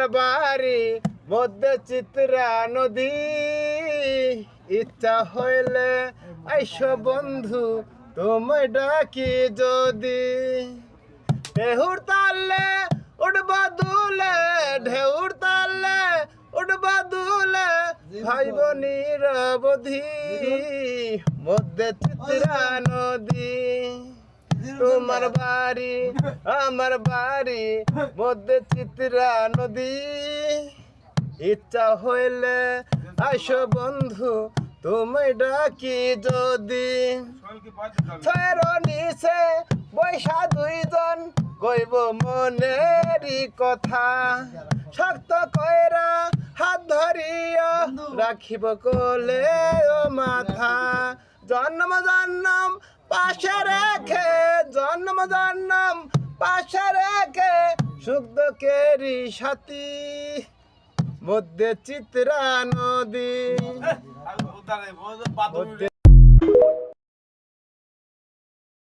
বাড়ি মধ্যে চিত্রা নদী ইচ্ছা হইলে আইসো বন্ধু তোমায় ডাকি যদি ঢেউর তালে উঠবা দুলে ঢেউর তালে উঠবা দুলে ভাইব নিরবধি মধ্যে চিত্রা নদী তোমার বাড়ি আমার বাড়ি মধ্যে চিত্রা নদী ইচ্ছা হইলে আইসো বন্ধু তোমায় ডাকি যদি ছয়ের নিচে বৈশা দুইজন কইব মনেরই কথা শক্ত কইরা হাত ধরিয়া রাখিব কোলে ও মাথা জন্ম জন্ম পাশে রেখে জন্ম জন্ম পাশে রেখে সুখ দুঃখেরই সাথী মধ্যে চিত্রা নদী